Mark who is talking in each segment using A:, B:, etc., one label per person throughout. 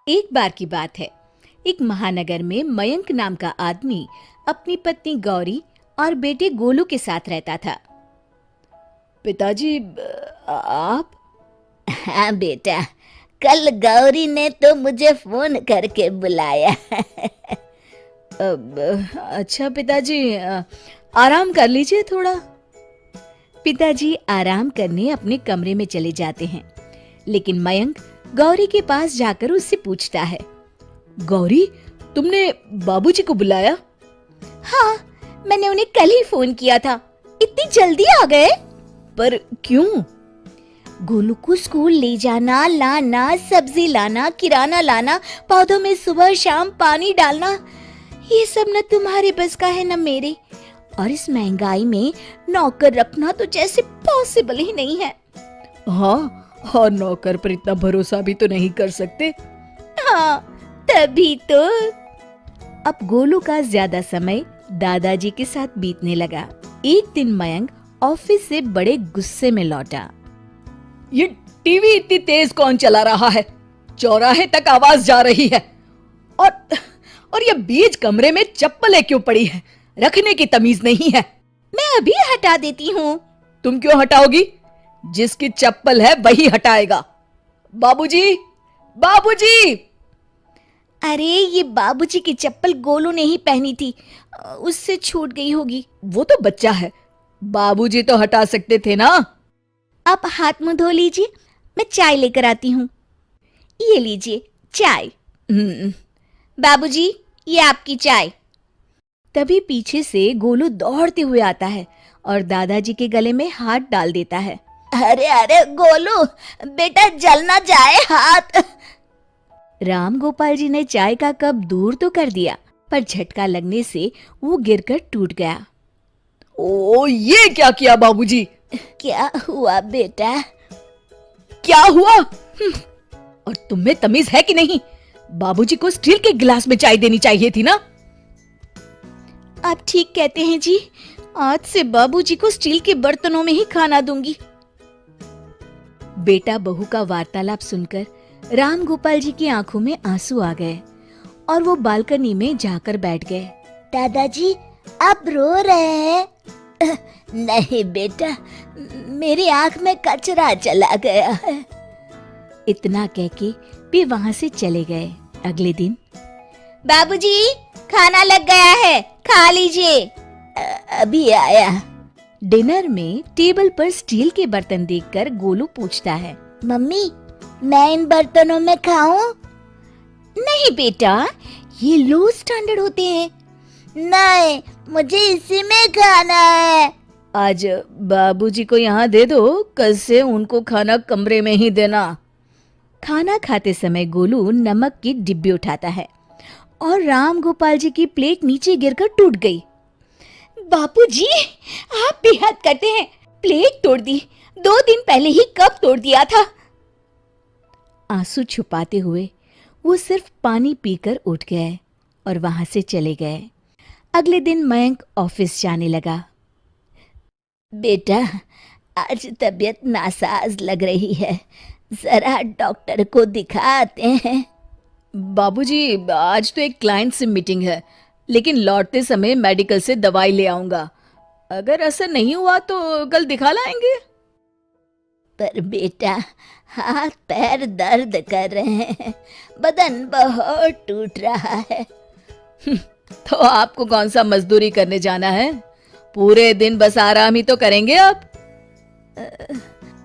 A: एक बार की बात है। एक महानगर में मयंक नाम का आदमी अपनी पत्नी गौरी और बेटे गोलू के साथ रहता था। पिताजी, आप?
B: हाँ बेटा, कल गौरी ने तो मुझे फोन करके बुलाया।
A: अच्छा पिताजी, आराम कर लीजिए थोड़ा। पिताजी आराम करने अपने कमरे में चले जाते हैं, लेकिन मयंक गौरी के पास जाकर उससे पूछता है, गौरी, तुमने बाबूजी को बुलाया?
B: हाँ, मैंने उन्हें कल ही फोन किया था। इतनी जल्दी आ गए?
A: पर क्यों?
B: गोलू को स्कूल ले जाना, लाना, सब्जी लाना, किराना लाना, पौधों में सुबह शाम पानी डालना, ये सब न तुम्हारे बस का है न मेरे। और इस महंगाई में नौकर रखना तो जैसे पॉसिबल ही नहीं है।
A: हाँ, और नौकर पर इतना भरोसा भी तो नहीं कर सकते।
B: हाँ, तभी तो।
A: अब गोलू का ज्यादा समय दादाजी के साथ बीतने लगा। एक दिन मयंक ऑफिस से बड़े गुस्से में लौटा। ये टीवी इतनी तेज कौन चला रहा है? चौराहे तक आवाज जा रही है। और ये बीच कमरे में चप्पलें क्यों पड़ी है? रखने की तमीज नहीं है।
B: मैं अभी हटा देती हूँ।
A: तुम क्यों हटाओगी? जिसकी चप्पल है वही हटाएगा। बाबूजी, बाबूजी!
B: अरे, ये बाबूजी की चप्पल गोलू ने ही पहनी थी, उससे छूट गई होगी।
A: वो तो बच्चा है, बाबूजी तो हटा सकते थे ना।
B: आप हाथ मुंह धो लीजिए, मैं चाय लेकर आती हूँ। ये लीजिए चाय। बाबूजी, ये आपकी चाय।
A: तभी पीछे से गोलू दौड़ते हुए आता है और दादाजी के गले में हाथ डाल देता है।
B: अरे अरे गोलू, बेटा जल ना जाए हाथ।
A: राम गोपाल जी ने चाय का कप दूर तो कर दिया, पर झटका लगने से वो गिरकर टूट गया। ओ, ये क्या किया बाबूजी?
B: क्या हुआ बेटा?
A: क्या हुआ? और तुम में तमीज है कि नहीं? बाबूजी को स्टील के गिलास में चाय देनी चाहिए थी ना।
B: आप ठीक कहते हैं जी, आज से बाबूजी को स्टील के बर्तनों में ही खाना दूंगी।
A: बेटा बहू का वार्तालाप सुनकर राम गोपाल जी की आंखों में आंसू आ गए और वो बालकनी में जाकर बैठ गए।
B: दादाजी, आप रो रहे हैं? नहीं बेटा, मेरी आंख में कचरा चला गया है।
A: इतना कह के वे वहां से चले गए। अगले दिन,
B: बाबूजी, खाना लग गया है, खा लीजिए। अभी आया।
A: डिनर में टेबल पर स्टील के बर्तन देखकर गोलू पूछता है,
B: मम्मी, मैं इन बर्तनों में खाऊं? नहीं बेटा, ये लो स्टैंडर्ड होते हैं। नहीं, मुझे इसी में खाना है।
A: आज बाबूजी को यहाँ दे दो, कल से उनको खाना कमरे में ही देना। खाना खाते समय गोलू नमक की डिब्बी उठाता है और राम गोपाल जी की प्लेट नीचे गिरकर टूट गई।
B: बापूजी, आप भी हद करते हैं, प्लेट तोड़ दी। 2 दिन पहले ही कब तोड़ दिया था।
A: आंसू छुपाते हुए वो सिर्फ पानी पीकर उठ गए और वहां से चले गए। अगले दिन मयंक ऑफिस जाने लगा।
B: बेटा, आज तबीयत नासाज लग रही है, जरा डॉक्टर को दिखाते हैं।
A: बाबूजी, आज तो एक क्लाइंट से मीटिंग है, लेकिन लौटते समय मेडिकल से दवाई ले आऊंगा। अगर असर नहीं हुआ तो कल दिखा लाएंगे।
B: पर बेटा, हाथ पैर दर्द कर रहे हैं, बदन बहुत टूट रहा है।
A: तो आपको कौन सा मजदूरी करने जाना है? पूरे दिन बस आराम ही तो करेंगे आप।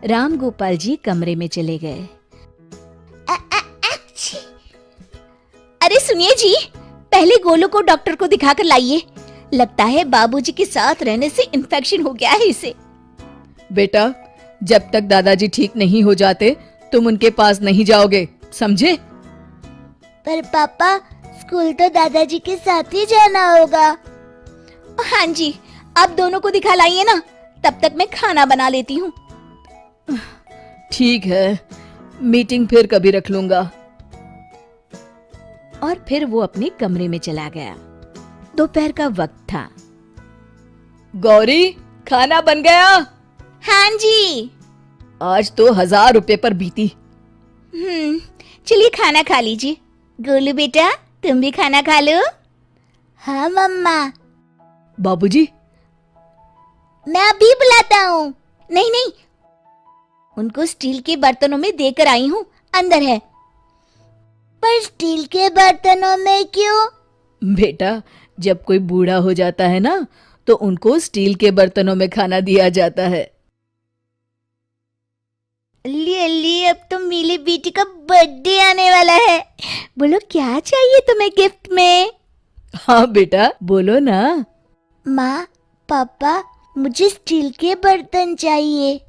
A: राम गोपाल जी कमरे में चले गए।
B: अरे सुनिए जी, पहले गोलू को डॉक्टर को दिखाकर लाइए। लगता है बाबूजी के साथ रहने से इन्फेक्शन हो गया है इसे।
A: बेटा, जब तक दादाजी ठीक नहीं हो जाते तुम उनके पास नहीं जाओगे, समझे?
B: पर पापा, स्कूल तो दादाजी के साथ ही जाना होगा। हाँ जी, आप दोनों को दिखा लाइए ना, तब तक मैं खाना बना लेती हूँ।
A: ठीक है, मीटिंग फिर कभी रख लूंगा। और फिर वो अपने कमरे में चला गया। दोपहर का वक्त था। गौरी, खाना बन गया?
B: हाँ जी।
A: आज तो 1000 रुपए पर बीती।
B: चलिए खाना खा लीजिए। गोलू बेटा, तुम भी खाना खा लो। हाँ मम्मा।
A: बाबूजी,
B: मैं अभी बुलाता हूँ। नहीं नहीं, उनको स्टील के बर्तनों में देकर आई हूँ, अंदर है। पर स्टील के बर्तनों में क्यों?
A: बेटा, जब कोई बूढ़ा हो जाता है ना, तो उनको स्टील के बर्तनों में खाना दिया जाता है।
B: अल्ली, अब तो मेरी बेटी का बर्थडे आने वाला है। बोलो क्या चाहिए तुम्हें गिफ्ट में?
A: हाँ बेटा, बोलो ना।
B: माँ, पापा, मुझे स्टील के बर्तन चाहिए।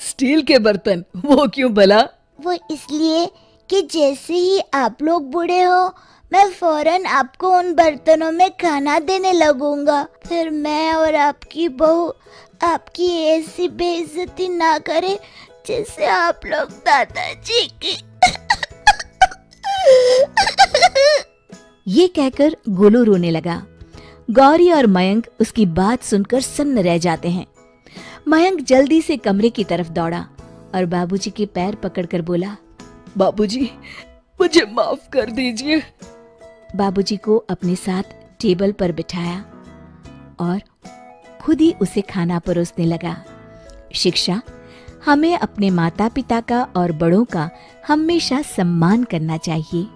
A: स्टील के बर्तन? वो क्यों भला?
B: वो इसलिए कि जैसे ही आप लोग बूढ़े हो, मैं फौरन आपको उन बर्तनों में खाना देने लगूंगा। फिर मैं और आपकी बहू आपकी ऐसी बेइज्जती ना करे जैसे आप लोग दादाजी की।
A: ये कहकर गोलू रोने लगा। गौरी और मयंक उसकी बात सुनकर सन्न रह जाते हैं। मयंक जल्दी से कमरे की तरफ दौड़ा और बाबूजी के पैर पकड़कर बोला, बाबूजी, मुझे माफ कर दीजिए। बाबूजी को अपने साथ टेबल पर बिठाया और खुद ही उसे खाना परोसने लगा। शिक्षा: हमें अपने माता पिता का और बड़ों का हमेशा सम्मान करना चाहिए।